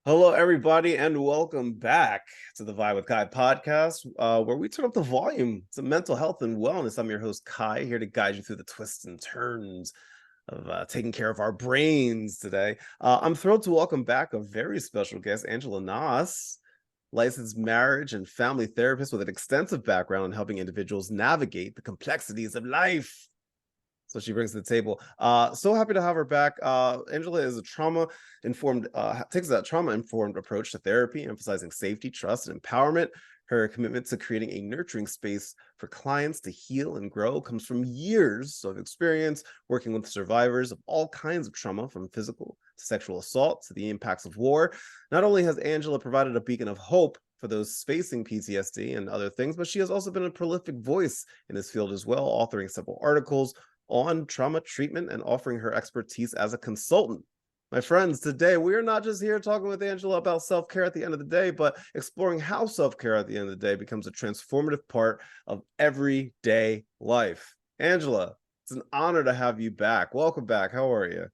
Hello, everybody, and welcome back to the Vibe with Kai podcast, where we turn up the volume to mental health and wellness. I'm your host, Kai, here to guide you through the twists and turns of taking care of our brains today. I'm thrilled to welcome back a very special guest, Angela Nauss, licensed marriage and family therapist with an extensive background in helping individuals navigate the complexities of life. So she brings to the table. So happy to have her back. Angela is a takes a trauma-informed approach to therapy, emphasizing safety, trust, and empowerment. Her commitment to creating a nurturing space for clients to heal and grow comes from years of experience working with survivors of all kinds of trauma, from physical to sexual assault to the impacts of war. Not only has Angela provided a beacon of hope for those facing PTSD and other things, but she has also been a prolific voice in this field as well, authoring several articles on trauma treatment and offering her expertise as a consultant. My friends, today we are not just here talking with Angela about self-care at the end of the day, but exploring how self-care at the end of the day becomes a transformative part of everyday life. Angela, it's an honor to have you back. Welcome back. How are you?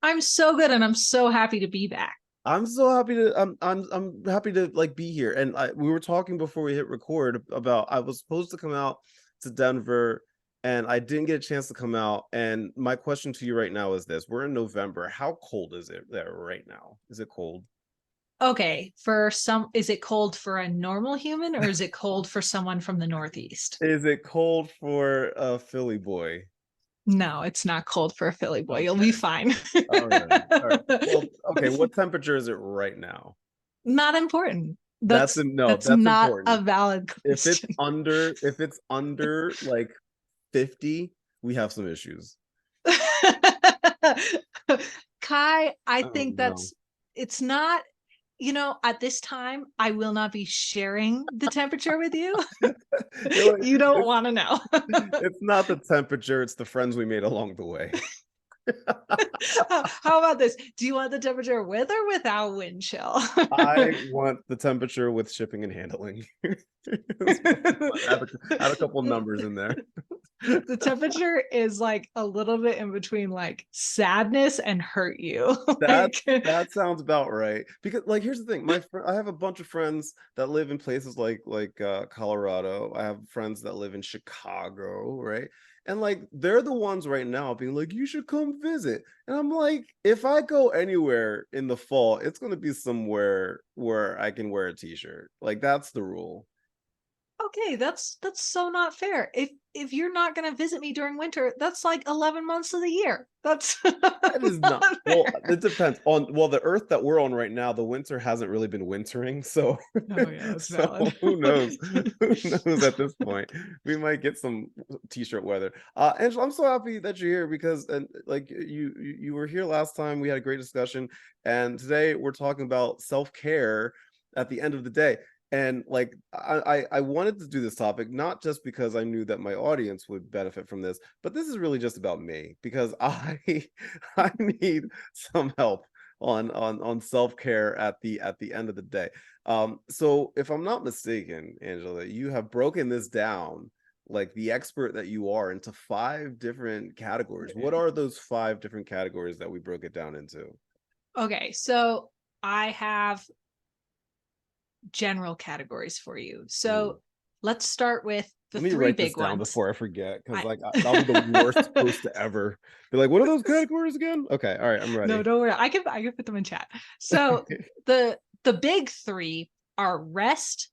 I'm so good, and I'm so happy to be back. I'm so happy to I'm happy to be here. And we were talking before we hit record about I was supposed to come out to Denver and I didn't get a chance to come out. And my question to you right now is this: we're in November. How cold is it there right now? Is it cold? Okay, is it cold for a normal human or is it cold for someone from the Northeast? Is it cold for a Philly boy? No, it's not cold for a Philly boy. You'll be Okay. fine. All right. All right. Well, okay. What temperature is it right now? Not important. That's That's a no, that's that's not important. a valid If question. it's under like 50, we have some issues. Kai, I Oh think no. it's not, at this time, I will not be sharing the temperature with you. You're like, You don't want to know. it's not the temperature, it's the friends we made along the way. How about this? Do you want the temperature with or without wind chill? I want the temperature with shipping and handling. Add a couple numbers in there. The temperature is like a little bit in between like sadness and hurt you. That Like, that sounds about right. Because here's the thing, I have a bunch of friends that live in places like Colorado. I have friends that live in Chicago, right? And they're the ones right now being like, you should come visit. And I'm like, if I go anywhere in the fall, it's gonna be somewhere where I can wear a t-shirt. Like that's the rule. okay, that's so not fair. If you're not going to visit me during winter, that's like 11 months of the year. That's That is not not well, fair. it depends on the earth that we're on right now, the winter hasn't really been wintering, so Oh yeah, that's so valid. who knows? Who knows at this point? We might get some t-shirt weather. Angela, I'm so happy that you're here because and you were here last time. We had a great discussion, and today we're talking about self-care at the end of the day. And I wanted to do this topic not just because I knew that my audience would benefit from this, but this is really just about me because I I need some help on self-care at the end of the day. So if I'm not mistaken, Angela, you have broken this down like the expert that you are into five different categories. What are those five different categories that we broke it down into? Okay, so I have general categories for you. Mm. So let's start with the Let me three write this big down ones. before I forget, because I that'll be the worst host to ever be like, what are those categories again? Okay, all right, I'm No, ready. don't worry. I can put them in chat. So the big three are rest,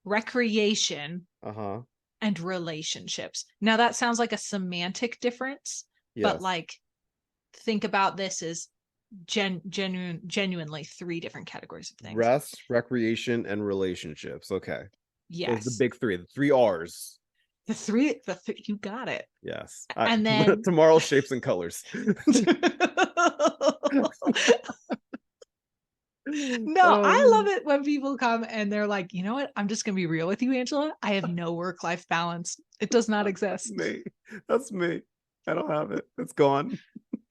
recreation, Uh-huh. and relationships. Now that sounds like a semantic difference, but Yes. like think about this as genuinely three different categories of things. Rest, recreation, and relationships. Okay. Those are the Yes. big three, the three R's. You got it. Yes. And then Tomorrow shapes and colors. no, I love Um, it when people come and they're like, you know what? I'm just going to be real with you, Angela. I have no work life balance. It does not that's exist. me. That's me. I don't have it. It's gone.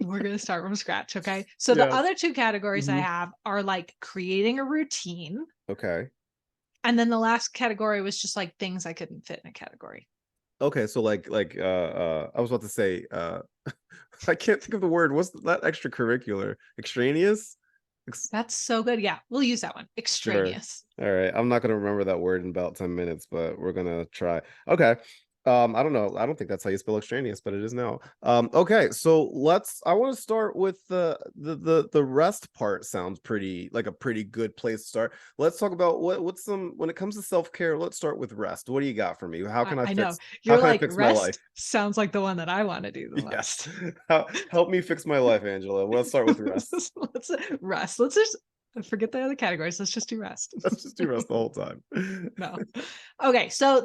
We're going to start from scratch. Okay. So the Yes. other two categories I Mhm. have are like creating a routine. Okay. And then the last category was just like things I couldn't fit in a category. Okay. So I was about to say I can't think of the word. What's that extracurricular? Extraneous? That's so good. Yeah, we'll use that one. Sure. Extraneous. All right. I'm not gonna remember that word in about 10 minutes, but we're gonna try. Okay. I don't know. I don't think that's how you spell extraneous, but it is now. Okay, so I want to start with the rest part. Sounds pretty like a pretty good place to start. Let's talk about what's some when it comes to self-care, let's start with rest. What do you got for me? I know. How You're can I like, fix my life? rest sounds like the one that I want to do the Yeah. most. Help me fix my life, Angela. Let's start with rest. Let's rest. Let's just forget the other categories. Let's just do rest. Let's just do rest the whole time. No. Okay, so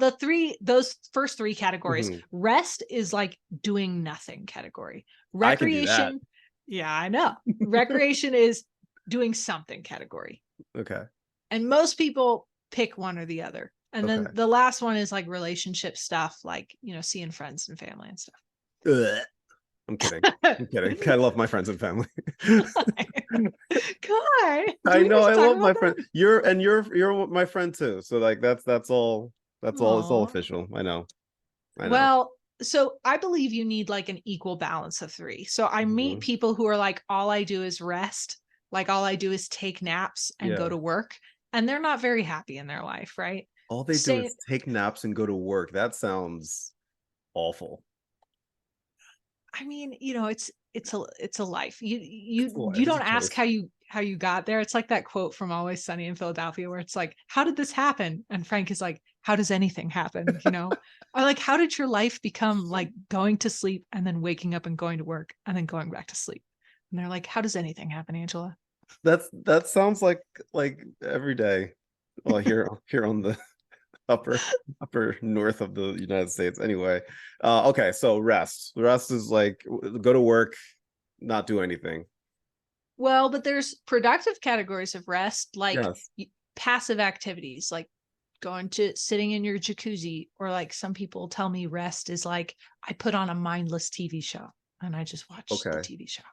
those first three categories, Mhm. rest is like doing nothing category. I can do that. Recreation, yeah, I know. Recreation is doing something category. Okay. And most people pick one or the other. And Okay. then the last one is like relationship stuff, like, seeing friends and family and stuff. Ugh. I'm kidding. I'm kidding. I love my friends and family. Kai, do I we know. need to I talk love my about that? friend. You're my friend too. So like that's all. That's all. It's all Aw. official. I know. I know. Well, so I believe you need like an equal balance of three. So I meet Mhm. people who are like, all I do is rest, like all I do is take naps and go Yeah. to work, and they're not very happy in their life, right? All they do Same. is take naps and go to work. That sounds awful. I mean, it's a life. You It's you a life. you It's a don't ask choice. how you got there. It's like that quote from Always Sunny in Philadelphia where it's like, "How did this happen?" And Frank is like, "How does anything happen?" Or like, "How did your life become like going to sleep and then waking up and going to work and then going back to sleep?" And they're like, "How does anything happen, Angela?" That sounds like every day. Well, here on the upper north of the United States. Anyway, okay. So rest. Rest is like go to work, not do anything. Well, but there's productive categories of rest, like Yes. passive activities, like going to sitting in your jacuzzi, or like some people tell me rest is like I put on a mindless TV show and I just watch the Okay. TV show.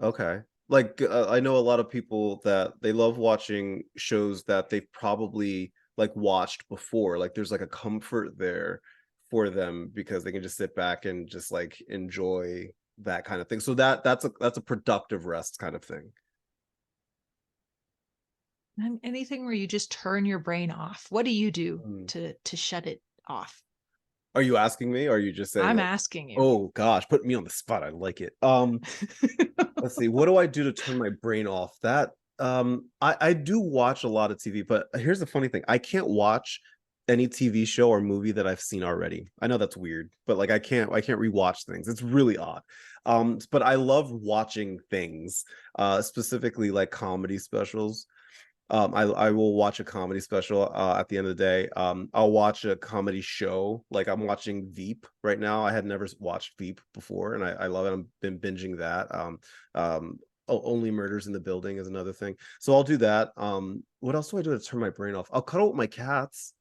Okay. Like I know a lot of people that they love watching shows that they've probably like watched before. Like there's like a comfort there for them because they can just sit back and just like enjoy that kind of thing. So that's a productive rest kind of thing. And anything where you just turn your brain off. What do you do Mm. to shut it off? Are you asking me or are you just saying I'm like, asking you. "Oh gosh, put me on the spot. I like it." Let's see. What do I do to turn my brain off? I do watch a lot of TV, but here's the funny thing. I can't watch any TV show or movie that I've seen already. I know that's weird, but like I can't rewatch things. It's really odd. But I love watching things, specifically like comedy specials. I will watch a comedy special at the end of the day. I'll watch a comedy show. Like I'm watching Veep right now. I had never watched Veep before, and I love it. I've been binging that. Only Murders in the Building is another thing. So I'll do that. What else do I do to turn my brain off? I'll cuddle with my cats.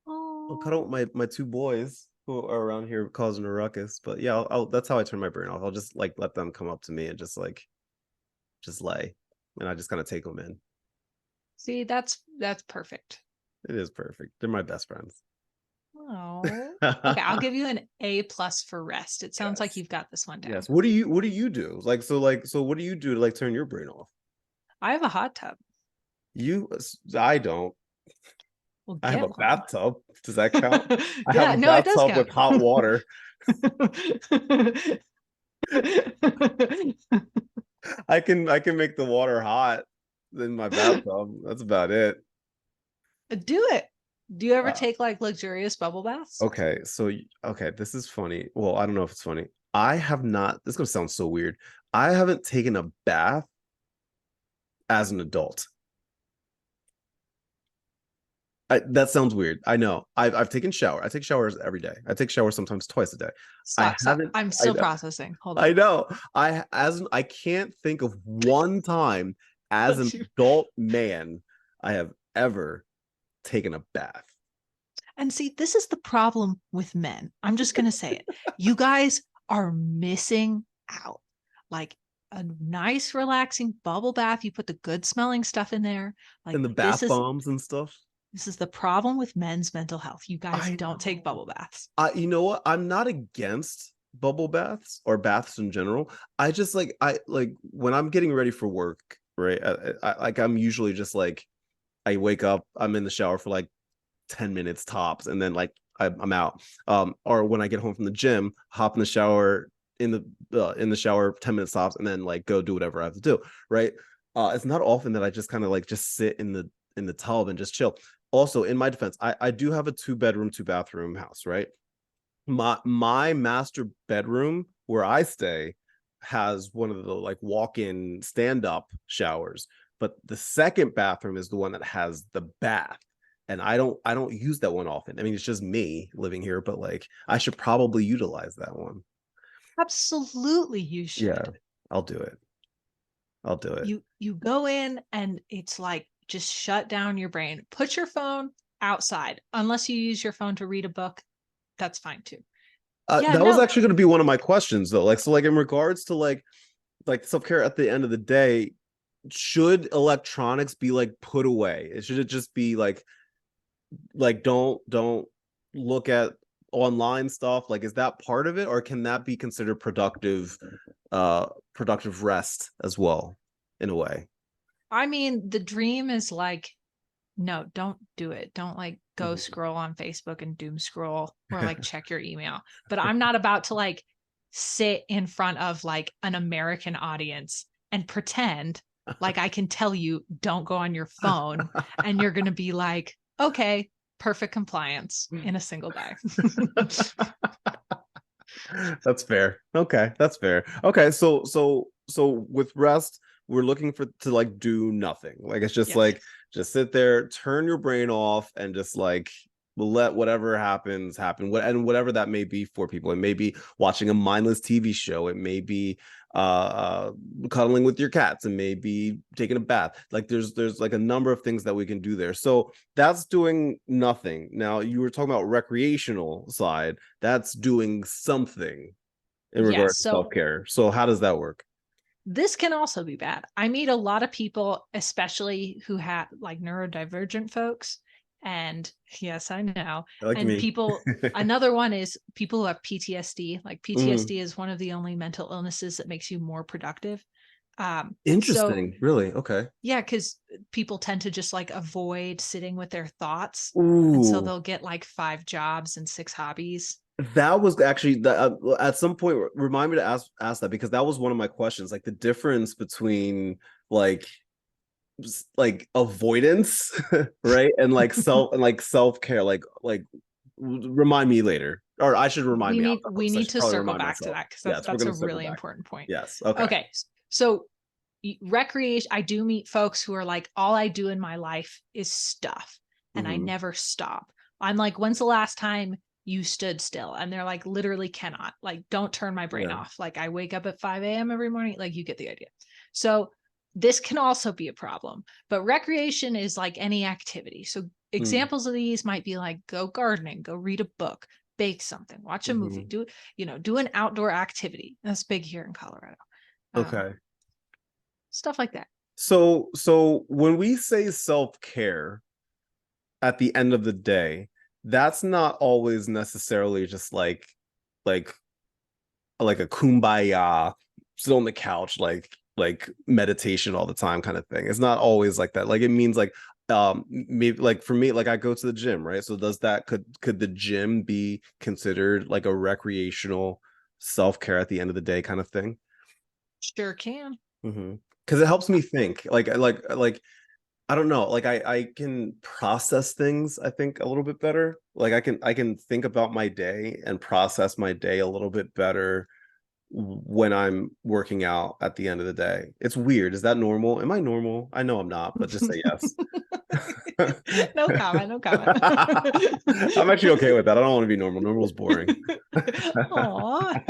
I'll Oh, cuddle with my two boys who are around here causing a ruckus. But yeah, that's how I turn my brain off. I'll just like let them come up to me and just lay, and I just kind of take them in. see, that's perfect. It is perfect. They're my best friends. Oh. Okay, I'll give you an A+ for rest. It sounds like Yes. you've got this one down. Yes. What do you do? Like what do you do to like turn your brain off? I have a hot tub. I don't. We'll I have a get one. bathtub. Does that count? I have Yeah, a no, it does bathtub with count. hot water. I can make the water hot in my bathtub. That's about it. Do it. Do you ever Uh, take like luxurious bubble baths? okay, okay, this is funny. Well, I don't know if it's funny. I have not. This is gonna sound so weird. I haven't taken a bath as an adult. That sounds weird. I know. I've taken shower. I take showers every day. I take showers sometimes twice a day. I Stop. haven't. I'm I still know. processing. Hold I on. know. I can't think of one time as an Bless you. adult man I have ever taken a bath. And see, this is the problem with men. I'm just going to say it. You guys are missing out. Like a nice, relaxing bubble bath. You put the good smelling stuff in there. Like And the bath bombs and stuff. this is the problem with men's mental health. You guys I don't take know. bubble baths. You know what? I'm not against bubble baths or baths in general. I just like I like when I'm getting ready for work right? Like I'm usually just like I wake up, I'm in the shower for like 10 minutes tops, and then like I'm out. Or when I get home from the gym, hop in the shower in the shower 10 minutes tops, and then like go do whatever I have to do, right? It's not often that I just kind of like just sit in the tub and just chill. Also, in my defense, I do have a 2 bedroom, 2 bathroom house, right? My master bedroom where I stay has one of the like walk-in stand-up showers, but the second bathroom is the one that has the bath. And I don't use that one often. I mean, it's just me living here, but like I should probably utilize that one. Absolutely, you Yeah, should. I'll do it. I'll do it. You go in and it's like just shut down your brain. Put your phone outside unless you use your phone to read a book. That's fine too. Yeah, That was no, actually going to be one of my questions though. Like, so like in regards to like self-care at the end of the day, should electronics be like put away? Should it just be like don't look at online stuff? Like, is that part of it, or can that be considered productive rest as well, in a way? I mean, the dream is like, no, don't do it. Don't like go Mhm. scroll on Facebook and doom scroll or like check your email. But I'm not about to like sit in front of like an American audience and pretend like I can tell you don't go on your phone and you're going to be like, okay, perfect compliance in a single day. That's fair. Okay, that's fair. Okay, so with rest, we're looking for to like do nothing. Like it's just Yes. like just sit there, turn your brain off, and just like let whatever happens happen. And whatever that may be for people. It may be watching a mindless TV show. It may be cuddling with your cats. It may be taking a bath. Like there's like a number of things that we can do there. So that's doing nothing. Now you were talking about recreational side, that's doing something in Yes. regards to So self-care. So how does that work? this can also be bad. I meet a lot of people, especially who have like neurodivergent folks. And yes, I know. Like And me. people, another one is people who have PTSD. Like Mm, PTSD is one of the only mental illnesses that makes you more productive. So interesting. Really? Okay. yeah, because people tend to just like avoid sitting with their thoughts. And so Ooh, they'll get like 5 jobs and 6 hobbies. that was actually that at some point remind me to ask that, because that was one of my questions, like the difference between like like avoidance, right, and like self-care, like remind me later, or I should remind we me. need we I need should to probably circle remind back to myself. that because Yes, we're that's gonna a circle really back. important point. Yes. Okay. Okay, so recreation, I do meet folks who are like, all I do in my life is stuff and I Hmm. never stop. I'm like, when's the last time you stood still? And they're like, literally cannot, like, don't turn my brain Yeah. off. Like I wake up at 5 a.m. every morning. Like you get the idea. So this can also be a problem, but recreation is like any activity. So Mm-hmm. examples of these might be like go gardening, go read a book, bake something, watch a movie, do an outdoor activity. That's big here in Colorado. Um, Okay. Stuff like that. So when we say self-care at the end of the day, that's not always necessarily just like like a kumbaya, sit on the couch, like meditation all the time kind of thing. It's not always like that. Like it means like maybe like for me, like I go to the gym, right? So does that could the gym be considered like a recreational self-care at the end of the day kind of thing? Sure can. Mm-hmm. Because it helps me think. Like I don't know. Like I can process things, I think, a little bit better. Like I can think about my day and process my day a little bit better when I'm working out at the end of the day. It's weird. Is that normal? Am I normal? I know I'm not, but just say yes. No comment. No comment. I'm actually okay with that. I don't want to be normal. Normal is boring. Aw.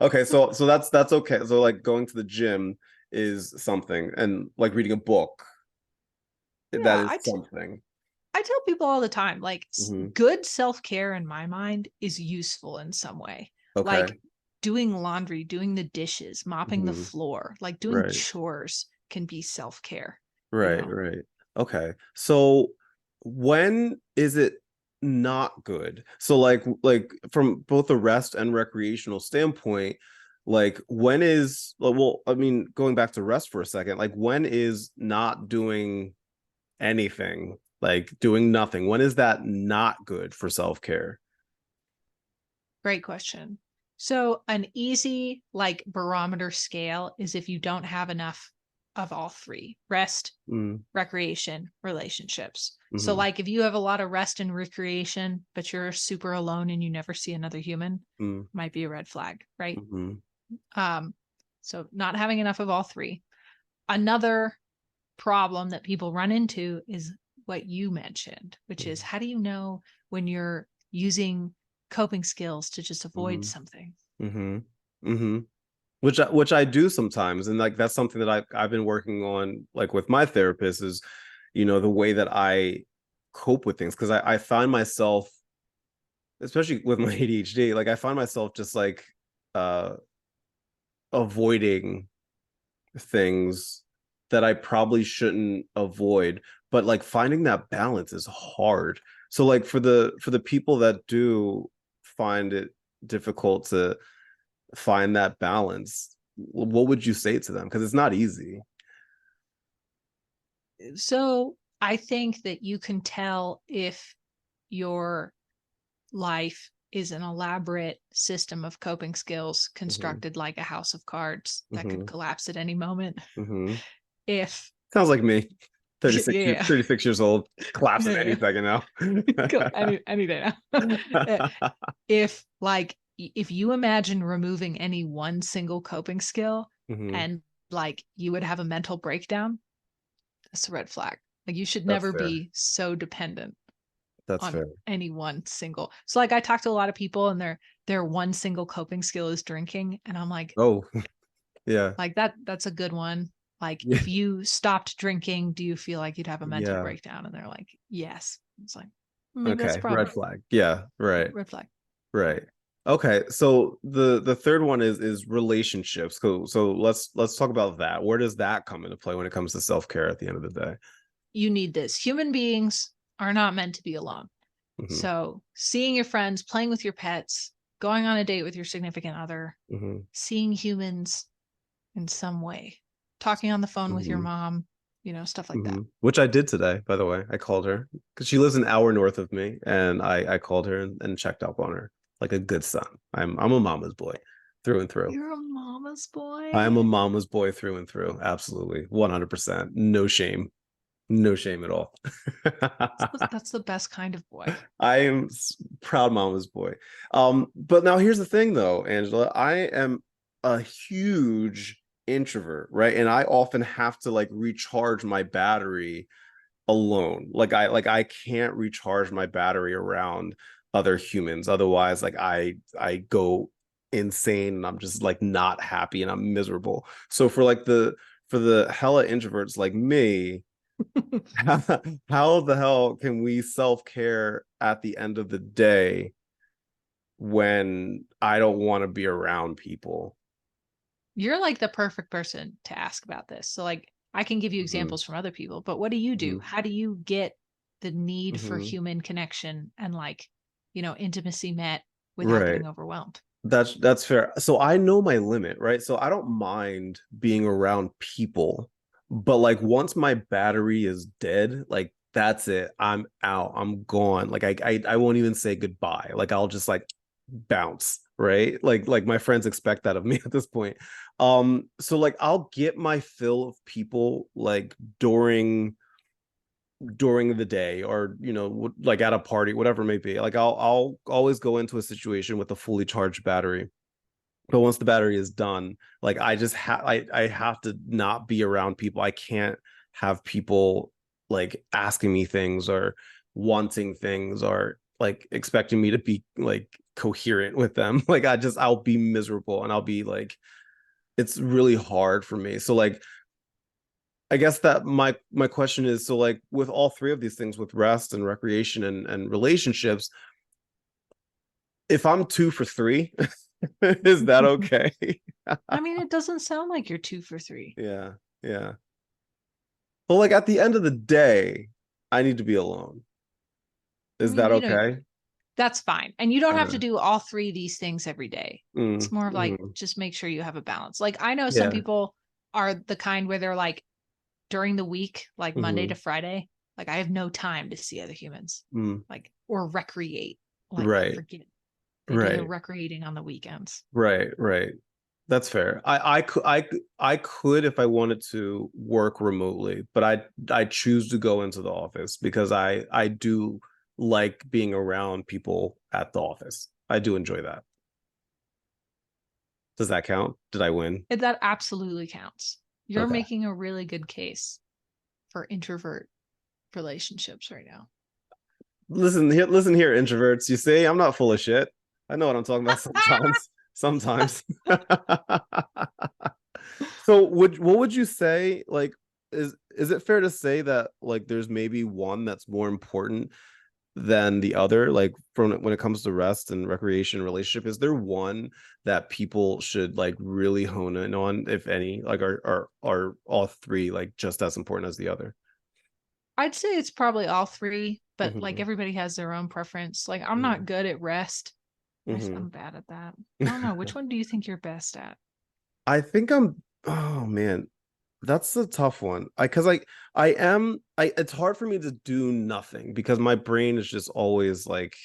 Okay, so that's okay. So like going to the gym is something, and like reading a book, that Yeah, is something. I tell people all the time, like Hmm. good self-care in my mind is useful in some way. Okay. Like doing laundry, doing the dishes, mopping the Hmm. floor, like doing Right. chores can be self-care, you Right, know? right. Okay. So when is it not good? So like from both a rest and recreational standpoint, Like when is, well, I mean, going back to rest for a second, like when is not doing anything, like doing nothing, when is that not good for self-care? Great question. So an easy like barometer scale is if you don't have enough of all three: rest, Mm, recreation, relationships. So mm-hmm, like if you have a lot of rest and recreation, but you're super alone and you never see another human, mm, might be a red flag, right? mm-hmm, Um, so not having enough of all three. Another problem that people run into is what you mentioned, which is how do you know when you're using coping skills to just avoid mm-hmm, something? mm-hmm, mm-hmm. Which I do sometimes, and like that's something that I've been working on, like with my therapist, is the way that I cope with things, because I find myself, especially with my ADHD, like I find myself just like uh avoiding things that I probably shouldn't avoid, but like finding that balance is hard. So like for the people that do find it difficult to find that balance, what would you say to them? Because it's not easy. So I think that you can tell if your life is an elaborate system of coping skills Hmm. constructed like a house of cards that could Hmm. collapse at any moment. Hmm. If Sounds like me. 36 yeah, 36 years old, collapsing any yeah, second now. Go any day now. If like if you imagine removing any one single coping skill Hmm. and like you would have a mental breakdown, that's a red flag. Like you should That's never fair. be so dependent That's on fair. any one single. So like I talk to a lot of people and their one single coping skill is drinking and I'm Oh, yeah. like that's a good one. Like Yeah. if you stopped drinking, do you feel like you'd have a mental Yeah. breakdown? And they're like, yes. It's like maybe that's a Okay. Red problem. flag. Yeah. Right. Red flag. Right. Okay. So the third one is relationships. So let's talk about that. Where does that come into play when it comes to self-care at the end of the day? You need this. Human beings are not meant to be alone. Hmm. So seeing your friends, playing with your pets, going on a date with your significant other, Hmm. seeing humans in some way, talking on the phone with your Hmm. mom, stuff like that. Which I did today, by the way. I called her because she lives an hour north of me, and I called her and checked up on her like a good son. I'm a mama's boy through and through. You're a mama's I am boy. a mama's boy through and through. Absolutely. 100%. No shame. No shame at all. That's the best kind of boy. I am proud mama's boy. But now here's the thing though, Angela. I am a huge introvert, right? And I often have to like recharge my battery alone. Like I can't recharge my battery around other humans. Otherwise, like I go insane and I'm just like not happy and I'm miserable. So for the hella introverts like me, how the hell can we self-care at the end of the day when I don't want to be around people? You're like the perfect person to ask about this. So like I can give you Hmm. examples from other people, but what do you do? Hmm. How do you get the need for Hmm. human connection and like, intimacy met without Right. getting overwhelmed? That's fair. So I know my limit, right? So I don't mind being around people, but like once my battery is dead, like that's it. I'm out. I'm gone. Like I won't even say goodbye. Like I'll just like bounce, right? Like my friends expect that of me at this point. So like I'll get my fill of people like during the day, or like at a party, whatever it may be. Like I'll always go into a situation with a fully charged battery, but once the battery is done, like I have to not be around people. I can't have people like asking me things or wanting things or like expecting me to be like coherent with them. Like I'll be miserable and I'll be like, it's really hard for me. So like I guess that my question is, so like with all three of these things, with rest and recreation and relationships, if I'm two for three, is that okay? I mean, it doesn't sound like you're 2 for 3. Yeah, yeah. But like at the end of the day, I need to be alone. I Is mean, that okay? That's fine. And you don't have to Okay. do all three of these things every day. It's more of like, Mm. just make sure you have a balance. Like, I know some Yeah. people are the kind where they're like, during the week, like Monday to Mm. Friday, like I have no time to see other humans, Mm. like, or recreate. Like, Right. forget it. They do their Right. recreating on the weekends. Right. Right. That's fair. I could if I wanted to work remotely, but I choose to go into the office because I do like being around people at the office. I do enjoy that. Does that count? Did I win? That absolutely counts. You're Okay. making a really good case for introvert relationships right now. Listen here, introverts. You see, I'm not full of shit. I know what I'm talking about sometimes. Sometimes. So what would you say, like, is it fair to say that like there's maybe one that's more important than the other, like from when it comes to rest and recreation relationship? Is there one that people should like really hone in on, if any? Like are all three like just as important as the other? I'd say it's probably all three, but like Hmm. everybody has their own preference. Like, I'm Hmm. not good at rest. Hmm. I'm bad at that. I don't know. Which one do you think you're best at? I think I'm, oh man, that's a tough one. I it's hard for me to do nothing because my brain is just always like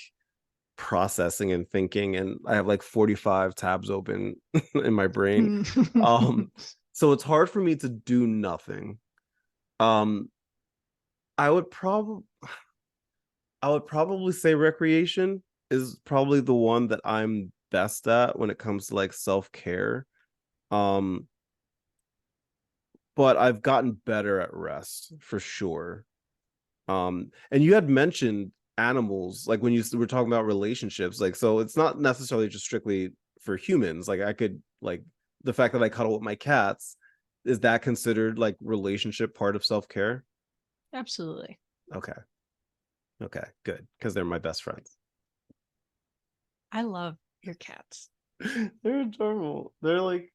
processing and thinking, and I have like 45 tabs open in my brain. Um so it's hard for me to do nothing. Um I would probably I would probably say recreation is probably the one that I'm best at when it comes to like self-care. Um but I've gotten better at rest for sure. And you had mentioned animals, like when you were talking about relationships, like, so it's not necessarily just strictly for humans. Like I could like the fact that I cuddle with my cats, is that considered like relationship part of self-care? Absolutely. Okay. Okay, good. Because they're my best friends. I love your cats. They're adorable. They're like,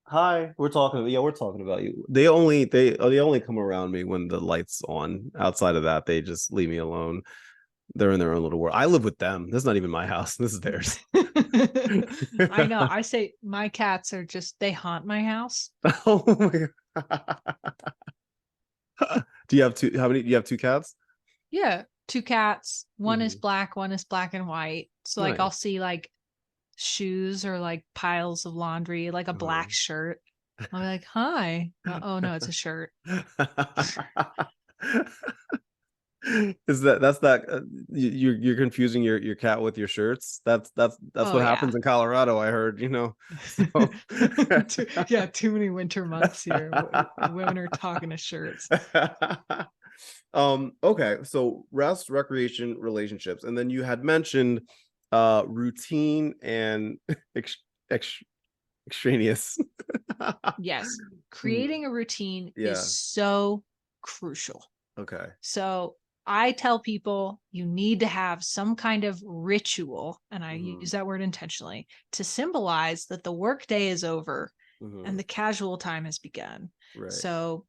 hi, we're talking about you. They only come around me when the light's on. Outside of that, they just leave me alone. They're in their own little world. I live with them. This is not even my house. This is theirs. I know. I say my cats are just, they haunt my house. Oh my god. Do you have two? How many? Do you have two cats? Yeah. Two cats. Mhm. One is black and white. So like I'll Nice. see like shoes or like piles of laundry, like a black Uh-huh. shirt. I'll be like, hi. Oh no, it's a shirt. Is that's that you're confusing your cat with your shirts? That's Oh what yeah. happens in Colorado, I heard, you know. So Yeah, too many winter months here. Women are talking to shirts. Okay, so rest, recreation, relationships, and then you had mentioned routine and ex, ex, extraneous. Yes. Mm, Creating a routine is yeah. so crucial. Okay. So I tell people you need to have some kind of ritual, and I Hmm. use that word intentionally, to symbolize that the workday is over and Hmm. the casual time has begun. Right. So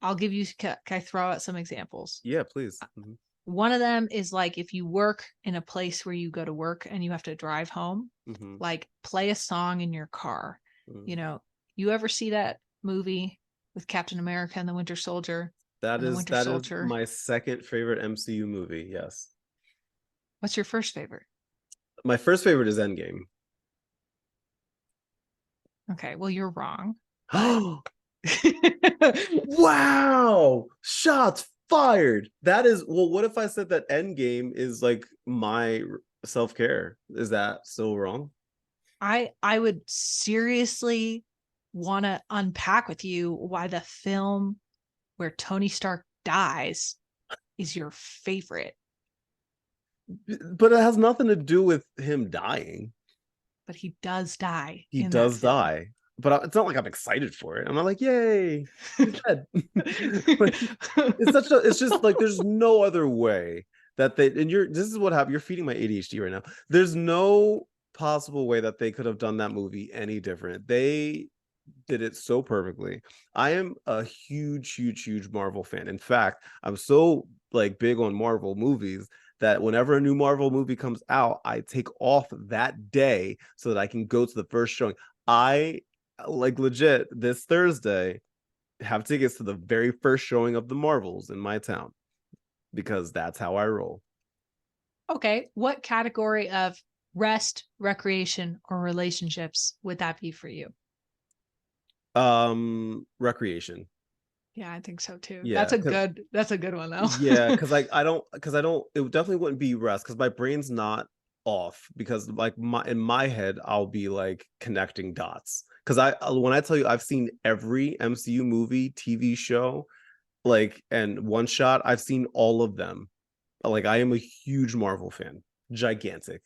I'll give you, can I throw out some examples? Yeah, please. Hmm. One of them is like if you work in a place where you go to work and you have to drive home, Hmm. like play a song in your car. You know, you ever see that movie with Captain America and the Winter Soldier? That And the is Winter that is Soldier, my second favorite MCU movie. Yes. what's your first favorite? My first favorite is Endgame. Okay, well, you're wrong, but Wow! Shots fired. That is, well, what if I said that Endgame is like my self-care? Is that still wrong? I would seriously want to unpack with you why the film where Tony Stark dies is your favorite, But it has nothing to do with him dying. but he does die He in that does film. die. But it's not like I'm excited for it. I'm not like, yay, he's dead. Like, it's just like there's no other way that they, and this is what happened. You're feeding my ADHD right now. There's no possible way that they could have done that movie any different. They did it so perfectly. I am a huge Marvel fan. In fact, I'm so like big on Marvel movies that whenever a new Marvel movie comes out, I take off that day so that I can go to the first showing. I like legit this Thursday have tickets to the very first showing of the Marvels in my town because that's how I roll. Okay. What category of rest, recreation, or relationships would that be for you? Recreation. Yeah, I think so too. Yeah, That's a good one though. yeah, because I don't it definitely wouldn't be rest because my brain's not off because like in my head I'll be like connecting dots because when I tell you I've seen every MCU movie, TV show, like and one shot, I've seen all of them. Like I am a huge Marvel fan, gigantic.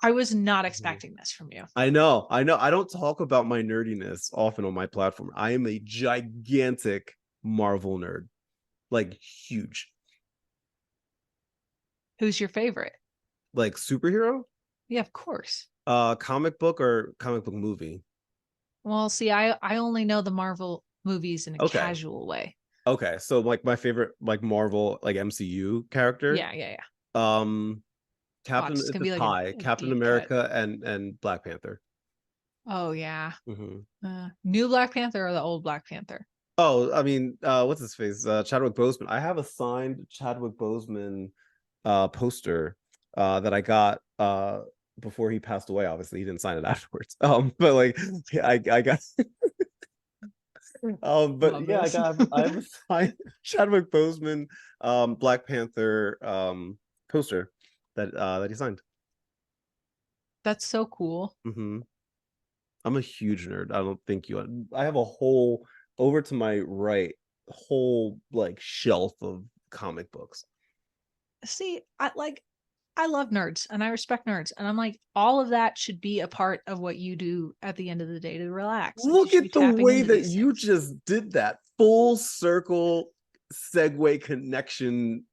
I was not Mhm. expecting this from you. I know. I don't talk about my nerdiness often on my platform. I am a gigantic Marvel nerd, like huge. Who's your favorite? Like superhero, Yeah, of course. comic book or comic book movie. Well, see, I only know the Marvel movies in a Okay, casual way. okay. So like my favorite like Marvel like MCU character, Yeah, yeah, yeah. um, Watch, Captain. it's It's gonna a be like tie. a Captain deep cut. America and Black Panther. Oh yeah. Hmm. New Black Panther or the old Black Panther? Oh, I mean, what's his face? Chadwick Boseman. I have a signed Chadwick Boseman poster that I got before he passed away. Obviously, he didn't sign it afterwards. But like I got but Love yeah, this. I have a signed Chadwick Boseman Black Panther poster that he signed. That's so cool. Hmm. I'm a huge nerd. I don't think you I have a whole over to my right whole like shelf of comic books. See, I love nerds and I respect nerds. And I'm like, all of that should be a part of what you do at the end of the day to relax. Like you Look should be at the tapping way into that these you things. just did that full circle segue connection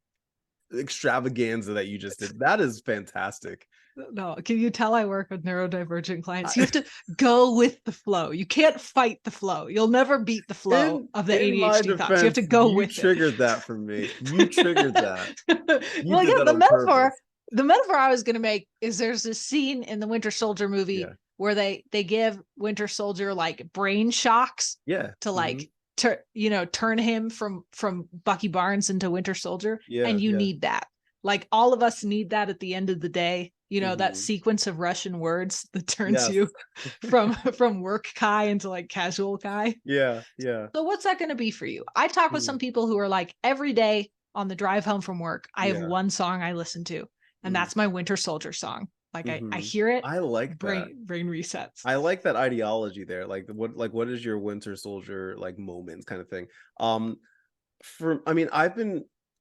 extravaganza that you just did. That is fantastic. No, can you tell I work with neurodivergent clients? You I, have to go with the flow. You can't fight the flow. You'll never beat the flow of the in my ADHD thoughts. You have defense, to go you with it. triggered that for me. You triggered that. You Well, did yeah, that on purpose. the metaphor I was going to make is there's this scene in the Winter Soldier movie Yeah. where they give Winter Soldier like brain shocks Yeah. to Hmm. like turn him from Bucky Barnes into Winter Soldier, Yeah. and you Yeah. need that. Like all of us need that at the end of the day. That Hmm. sequence of Russian words that turns Yes. you from work Kai into like casual Kai. Yeah. Yeah. So what's that going to be for you? I talk with Mhm. some people who are like, every day on the drive home from work, I have Yeah. one song I listen to, and Mm. that's my Winter Soldier song. Like I Hmm. hear it, I like that. brain resets. I like that ideology there. Like what is your Winter Soldier like moments kind of thing. Um I mean,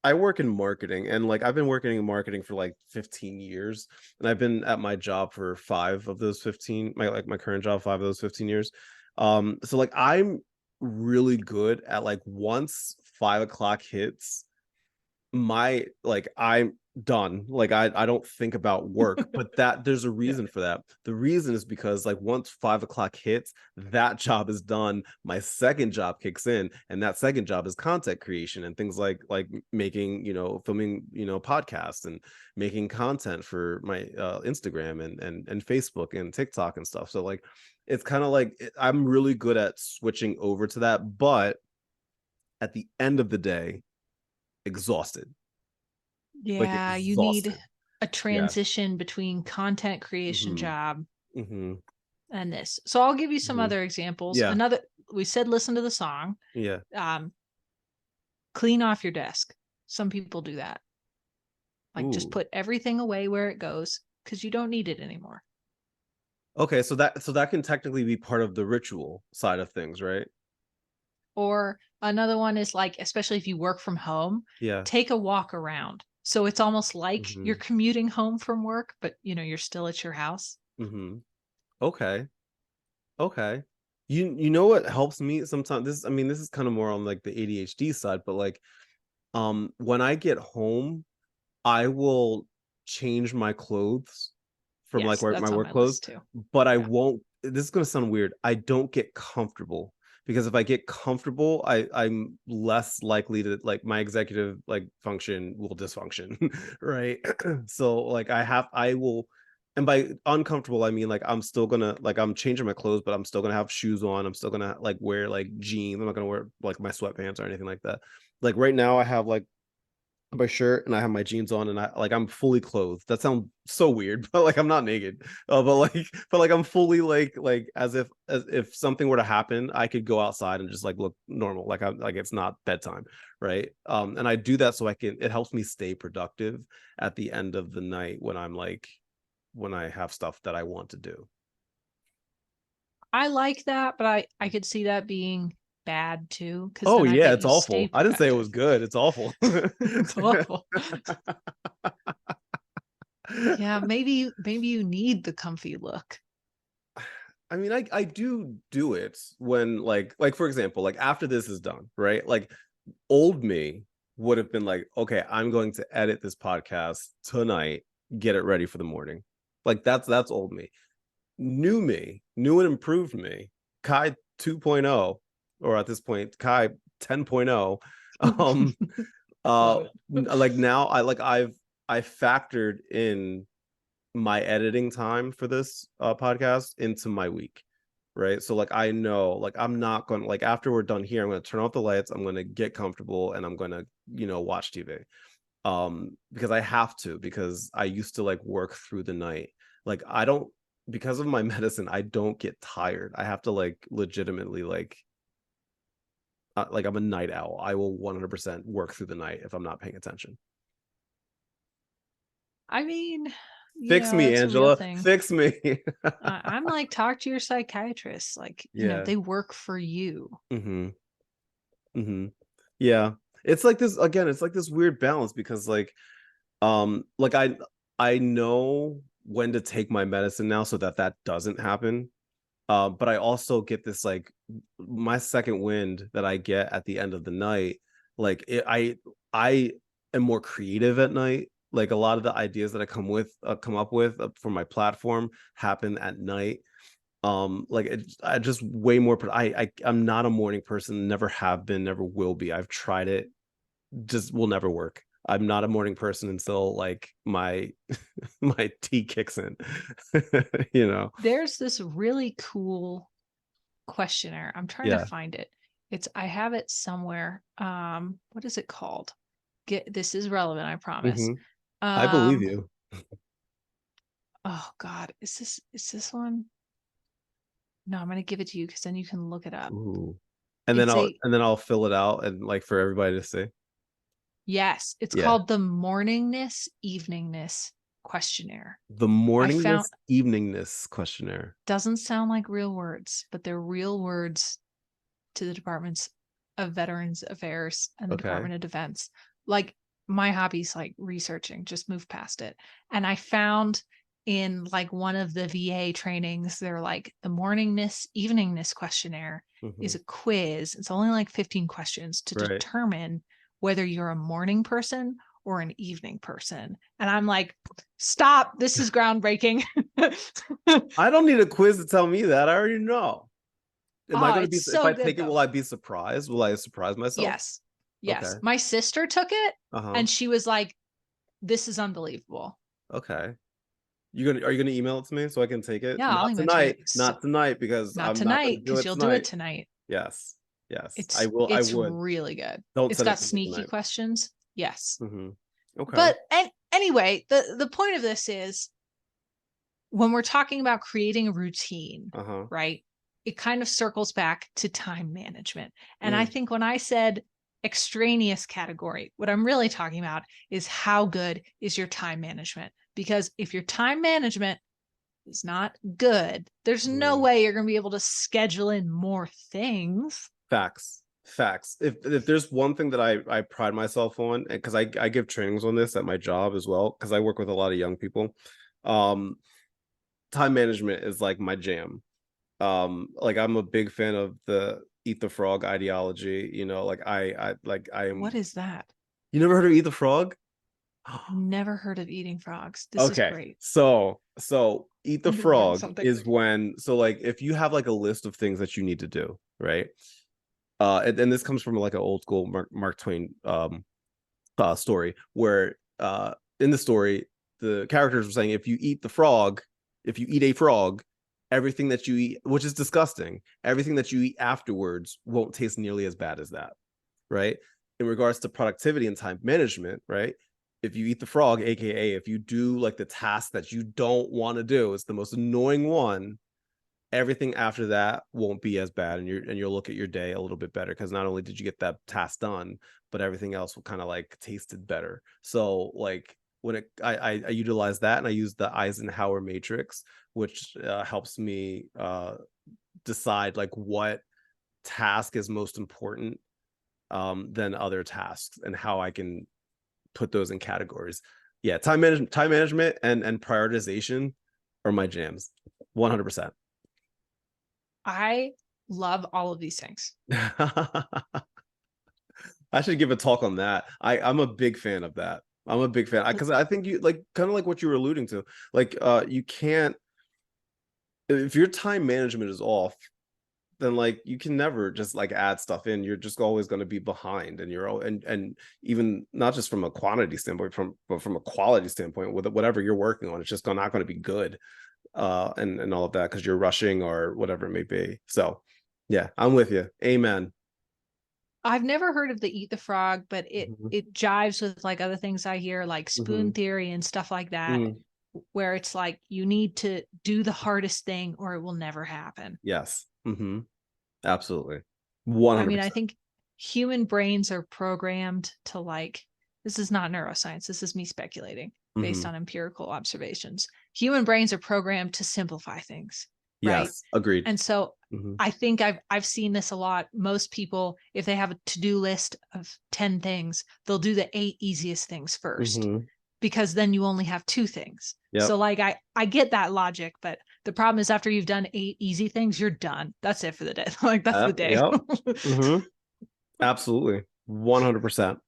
I work in marketing and like I've been working in marketing for like 15 years and I've been at my job for 5 of those 15, my current job 5 of those 15 years. So like I'm really good at like once 5 o'clock hits, my like I'm done. Like I don't think about work, but that there's a Yeah. reason for that. The reason is because like once 5 o'clock hits, that job is done. My second job kicks in, and that second job is content creation and things like making, filming, podcasts and making content for my Instagram and Facebook and TikTok and stuff. So like it's kind of like I'm really good at switching over to that, but at the end of the day, exhausted, like Yeah, you need exhausted. a Yeah. transition between content creation Hmm. job Hmm. and this. So I'll give you some Hmm. other examples. Yeah. Another, we said listen to the song. Yeah. Um, clean off your desk. Some people do that. Like just Ooh. put everything away where it goes because you don't need it anymore. Okay, so that can technically be part of the ritual side of things, right? Or another one is like, especially if you work from home, Yeah. take a walk around. So it's almost like you're Hmm. commuting home from work, but you're still at your house. Hmm. Okay. Okay. You know what helps me sometimes? This is kind of more on like the ADHD side, but like when I get home, I will change my clothes from like Yes, my that's on work my clothes, list too. but I Yeah. won't. This is gonna sound weird. I don't get comfortable because if I get comfortable, I'm less likely to, like, my executive like function will dysfunction, right? So like I will, and by uncomfortable I mean like I'm still gonna, like, I'm changing my clothes, but I'm still gonna have shoes on. I'm still gonna like wear like jeans. I'm not gonna wear like my sweatpants or anything like that. Like right now I have like my shirt and I have my jeans on and I'm fully clothed. That sounds so weird, but like I'm not naked. But like I'm fully like as if something were to happen, I could go outside and just like look normal. Like I'm like it's not bedtime, right? And I do that so I can, it helps me stay productive at the end of the night when I'm like when I have stuff that I want to do. I like that, but I could see that being bad too, because Oh then I yeah, bet it's you stay awful. I didn't say it productive. was good. It's awful. It's awful. Yeah, maybe you need the comfy look. I mean, I do it when like for example, like after this is done, right? Like old me would have been like, okay, I'm going to edit this podcast tonight, get it ready for the morning. Like that's old me, new and improved me, Kai 2.0, or at this point, Kai 10.0. Um, Love it. like now I factored in my editing time for this podcast into my week, right? So like I know like I'm not going to, like after we're done here, I'm going to turn off the lights, I'm going to get comfortable, and I'm going to, watch TV. Because I have to, because I used to like work through the night. Like I don't, because of my medicine, I don't get tired. I have to like legitimately like I'm a night owl. I will 100% work through the night if I'm not paying attention. I mean, Fix me, it's a real Angela. thing. Fix me. I'm like, talk to your psychiatrist. Like, Yeah. they work for you. Mm-hmm. Mm-hmm. Yeah. It's like this again, it's like this weird balance because like I know when to take my medicine now so that that doesn't happen. But I also get this like my second wind that I get at the end of the night. Like I am more creative at night. Like a lot of the ideas that I come up with for my platform happen at night. Like I just way more. I'm not a morning person. Never have been. Never will be. I've tried it. Just will never work. I'm not a morning person until like my my tea kicks in. you know. There's this really cool questionnaire. I'm trying to Yeah. find it. I have it somewhere. What is it called? This is relevant, I promise. Hmm. I believe Um, you. oh God, is this one? No, I'm gonna give it to you because then you can look it up. Ooh. And then It's I'll a and then I'll fill it out and like for everybody to see. Yes, it's Yeah. called the morningness eveningness questionnaire. The I found morningness eveningness questionnaire. Doesn't sound like real words, but they're real words to the Departments of Veterans Affairs and the Okay. Department of Defense. Like my hobby's like researching, just move past it. And I found in like one of the VA trainings, they're like the morningness eveningness questionnaire Hmm. is a quiz. It's only like 15 questions to Right. determine whether you're a morning person or an evening person. And I'm like, stop, this is groundbreaking. I don't need a quiz to tell me that. I already know. Am I Oh, going to it's be, if so I take good it, will though. I be surprised? Will I surprise myself? Yes. Okay. Yes. My sister took it Uh-huh. and she was like, this is unbelievable. Okay. Are you gonna email it to me so I can take it? Yeah, I'll Not email it to you. tonight. Not tonight because Not I'm not gonna tonight, do because it you'll do it tonight. tonight. Yes. Yes. I It's will. I it's would. really good. Don't It's send it got to me sneaky tonight. questions. Yes. Hmm. Okay. But anyway, the point of this is when we're talking about creating a routine, Uh-huh. right? It kind of circles back to time management. And I Mm. think when I said extraneous category, what I'm really talking about is how good is your time management? Because if your time management is not good, there's no Mm. way you're going to be able to schedule in more things. Facts. Facts. If there's one thing that I pride myself on, because I give trainings on this at my job as well, because I work with a lot of young people. Um, Time management is like my jam. Like I'm a big fan of the eat the frog ideology. Like I What am. is that? You never heard of eat the frog? Never heard of eating frogs. This is Okay. great. So eat the I'm going to learn frog something. is when, so like if you have like a list of things that you need to do, right? And this comes from like an old school Mark Twain story where in the story the characters were saying if you eat a frog, everything that you eat, which is disgusting, everything that you eat afterwards won't taste nearly as bad as that, right? In regards to productivity and time management, right? If you eat the frog, aka if you do like the task that you don't want to do, it's the most annoying one, everything after that won't be as bad, and you'll look at your day a little bit better because not only did you get that task done, but everything else will kind of like tasted better. So like when I utilize that, and I use the Eisenhower matrix, which helps me decide like what task is most important than other tasks, and how I can put those in categories. Yeah, time management and prioritization are my jams, 100%. I love all of these things. I should give a talk on that. I'm a big fan of that. I'm a big fan because I think you like kind of like what you were alluding to. Like you can't, if your time management is off, then like you can never just like add stuff in. You're just always going to be behind, and and even not just from a quantity standpoint, but from a quality standpoint, with whatever you're working on, it's just not going to be good, and all of that because you're rushing or whatever it may be. So yeah, I'm with you. Amen. I've never heard of the eat the frog, but Mhm. it jives with like other things I hear, like spoon Mhm. theory and stuff like that, Mm. where it's like you need to do the hardest thing or it will never happen. Yes. Absolutely. I mean, I 100%. think human brains are programmed to like, this is not neuroscience, this is me speculating based Mhm. on empirical observations. Human brains are programmed to simplify things, right? Yes, agreed. And so Mhm. I think I've seen this a lot. Most people, if they have a to-do list of 10 things, they'll do the 8 easiest things first Mhm. because then you only have 2 things. So Yep. like I get that logic, but the problem is after you've done 8 easy things, you're done. That's it for the day. Like that's the Yep. day. Yep. Mhm. Absolutely. 100%.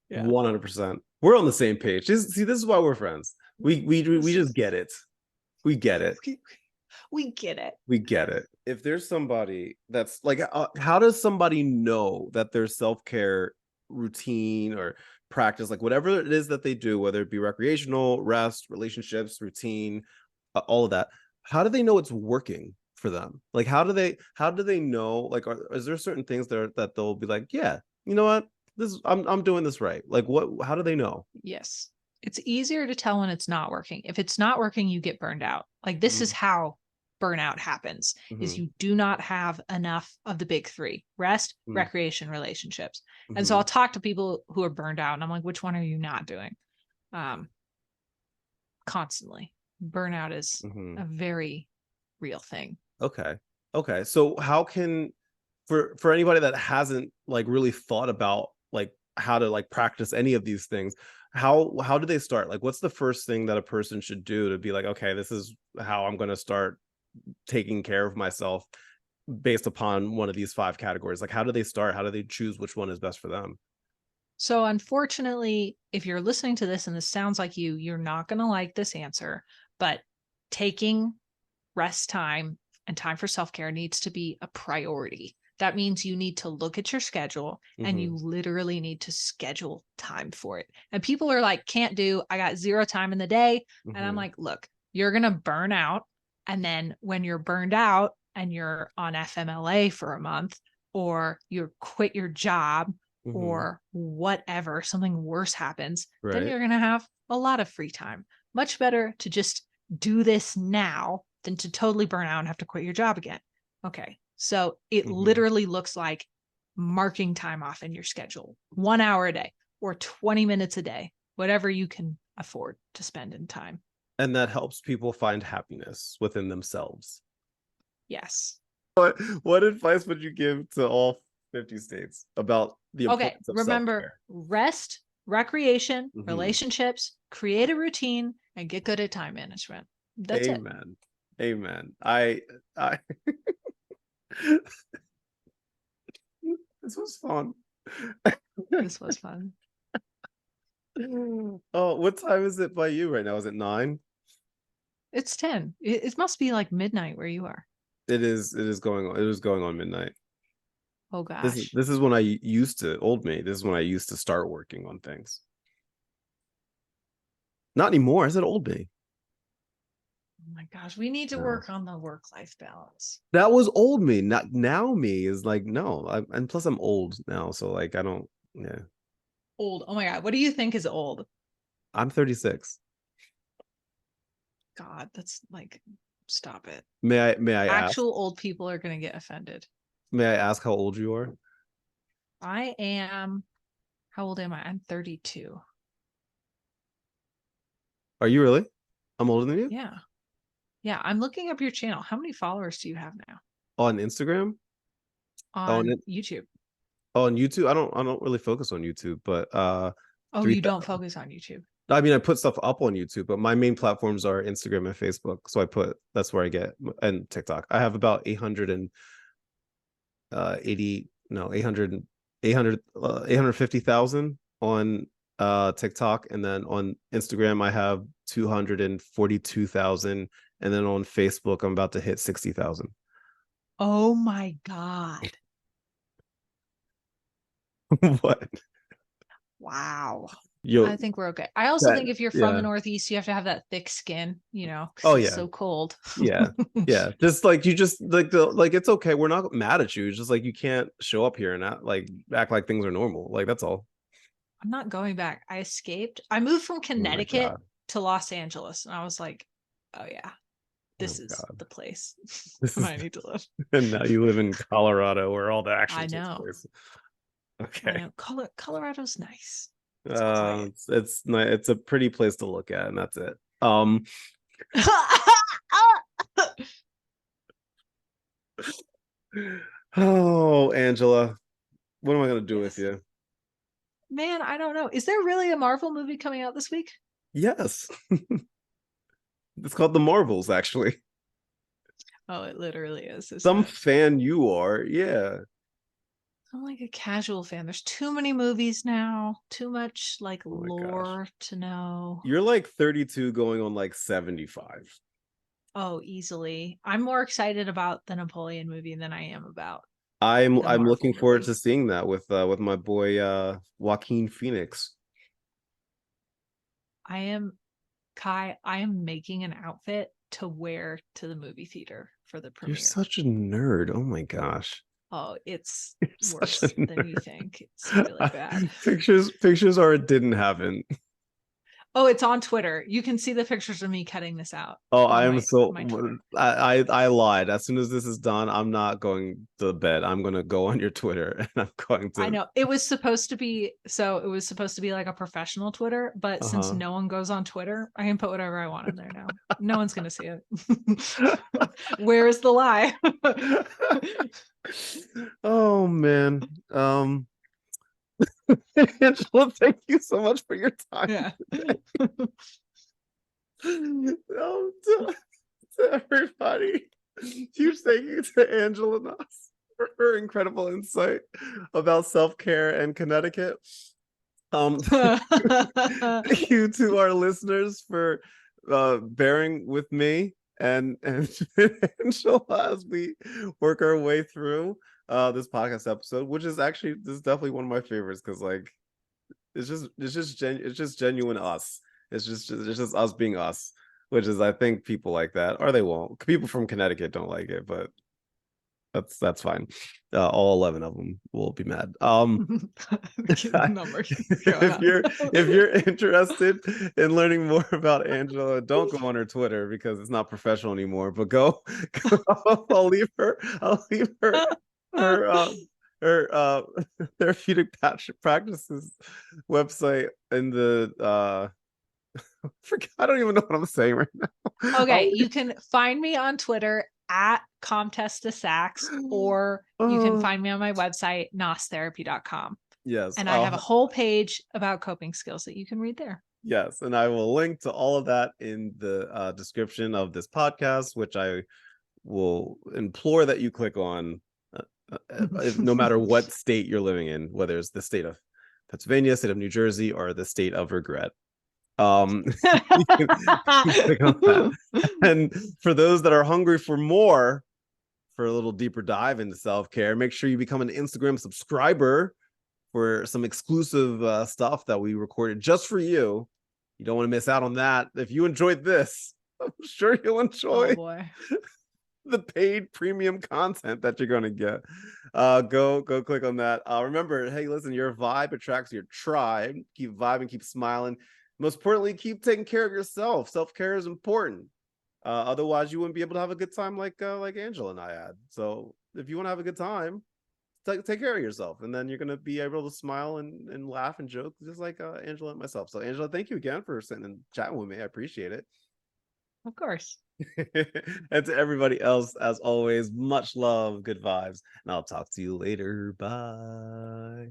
Yeah. 100%. We're on the same page. See, this is why we're friends. We just get it. We get it. We get it. We get it. If there's somebody that's like, how does somebody know that their self-care routine or practice, like whatever it is that they do, whether it be recreational, rest, relationships, routine, all of that, how do they know it's working for them? Like, how do they know? Like, is there certain things that they'll be like, yeah, you know what, I'm doing this right? Like, what? How do they know? Yes. It's easier to tell when it's not working. If it's not working, you get burned out. Like this is Mhm. how burnout happens is Mhm. you do not have enough of the big 3: rest, Mhm. recreation, relationships. And so I'll Mhm. talk to people who are burned out and I'm like, which one are you not doing? Um, Constantly. Burnout is Mhm. a very real thing. Okay. Okay. So how can, for anybody that hasn't like really thought about like how to like practice any of these things, how do they start? Like what's the first thing that a person should do to be like, okay, this is how I'm going to start taking care of myself based upon one of these 5 categories? Like how do they start? How do they choose which one is best for them? So unfortunately, if you're listening to this and this sounds like you're not going to like this answer, but taking rest time and time for self-care needs to be a priority. That means you need to look at your schedule and Hmm. you literally need to schedule time for it. And people are like, can't do, I got 0 time in the day. And I'm Hmm. like, look, you're going to burn out. And then when you're burned out and you're on FMLA for a month, or you quit your job, Hmm. or whatever, something worse happens, then Right. you're going to have a lot of free time. Much better to just do this now than to totally burn out and have to quit your job again. Okay. So it Hmm. literally looks like marking time off in your schedule, 1 hour a day or 20 minutes a day, whatever you can afford to spend in time. And that helps people find happiness within themselves. Yes. What advice would you give to all 50 states about the Okay. importance of Remember self-care? rest, recreation, Hmm. relationships, create a routine, and get good at time management. That's it. Amen. Amen. I this was fun. This was fun. Oh, what time is it by you right now? Is it 9? It's 10. It must be like midnight where you are. It is going on. It was going on midnight. Oh This is gosh. this is when I used to old me. This is when I used to start working on things. Not anymore. I said old me. Oh my gosh. We need to No. work on the work-life balance. That was old me. Not now me is like no. And plus I'm old now, so like I don't. Yeah, Old. Oh my God. What do you think is old? I'm 36. God, that's like, stop it. May I ask? Actual old people are going to get offended. May I ask how old you are? I am, how old am I? I'm 32. Are you really? I'm older than you Yeah. Yeah. I'm looking up your channel. How many followers do you have now on Instagram. on YouTube? On YouTube. I don't really focus on YouTube, but Oh, three. you don't focus on YouTube. I mean, I put stuff up on YouTube, but my main platforms are Instagram and Facebook. So that's where I get, and TikTok. I have about 880, no, 850,000 on TikTok. And then on Instagram, I have 242,000. And then on Facebook, I'm about to hit 60,000. Oh my God. What? Wow. I Yo, think we're okay. I also that, think if you're from the yeah. Northeast, you have to have that thick skin, because Oh, it's yeah. so cold. Yeah. Yeah. Just like you just like it's okay. We're not mad at you. It's just like you can't show up here and act like things are normal. Like that's all. I'm not going back. I escaped. I moved from Oh my Connecticut God. to Los Angeles, and I was like, oh yeah, Oh this is God. the place This where is I need to live. and now you live in Colorado where all the action I takes know. place. I Okay. know. Colorado's nice. It's quiet. It's a pretty place to look at, and that's it. Oh, Angela, what am I gonna do with Yes. you? Man, I don't know. Is there really a Marvel movie coming out this week? Yes. It's called The Marvels, actually. Oh, it literally is, isn't Some it? fan you are, yeah. I'm like a casual fan. There's too many movies now, too much like Oh my gosh. lore to know. You're like 32 going on like 75. Oh, easily. I'm more excited about the Napoleon movie than I am about the I'm Marvel looking forward movie. to seeing that with my boy Joaquin Phoenix. I am Kai, I am making an outfit to wear to the movie theater for the You're premiere. such a nerd. Oh my gosh. Oh, it's You're such a worse than you nerd. think. It's really bad. Pictures are it didn't happen. Oh, it's on Twitter. You can see the pictures of me cutting this out Oh, I on am so my Twitter. I lied. As soon as this is done, I'm not going to bed. I'm gonna go on your Twitter and I'm going I to know it was supposed to be like a professional Twitter, but since uh-huh. no one goes on Twitter, I can put whatever I want in there now. No one's gonna see it. Where is the lie? Oh man. Angela, thank you so much for your time. Yeah. To everybody. Huge thank you to Angela Nauss for her incredible insight about self-care and Connecticut. Thank you to our listeners for bearing with me and Angela as we work our way through this podcast episode, which is actually this is definitely one of my favorites because like it's just genuine us. It's just us being us, which is I think people like that or they won't. People from Connecticut don't like it, but that's fine. All 11 of them will be mad. Number going on. If you're interested in learning more about Angela, don't go on her Twitter because it's not professional anymore. But I'll leave her her therapeutic practices website in the I don't even know what I'm saying right now. Okay, you can find me on Twitter at Comtesta Sachs, or you can Oh, find me on my website, nosstherapy.com. yes. And I have a whole page about coping skills that you can read there. Yes, and I will link to all of that in the description of this podcast, which I will implore that you click on, no matter what state you're living in, whether it's the state of Pennsylvania, state of New Jersey, or the state of regret. You can click on that. And for those that are hungry for more for a little deeper dive into self-care, make sure you become an Instagram subscriber for some exclusive stuff that we recorded just for you. You don't want to miss out on that. If you enjoyed this, I'm sure you'll Oh enjoy boy. the paid premium content that you're going to get. Go click on that. Remember, hey, listen, your vibe attracts your tribe. Keep vibing, keep smiling. Most importantly, keep taking care of yourself. Self-care is important. Otherwise, you wouldn't be able to have a good time like Angela and I had. So if you want to have a good time, take care of yourself, and then you're gonna be able to smile and laugh and joke just like Angela and myself. So Angela, thank you again for sitting and chatting with me. I appreciate it. Of course. And to everybody else, as always, much love, good vibes, and I'll talk to you later. Bye.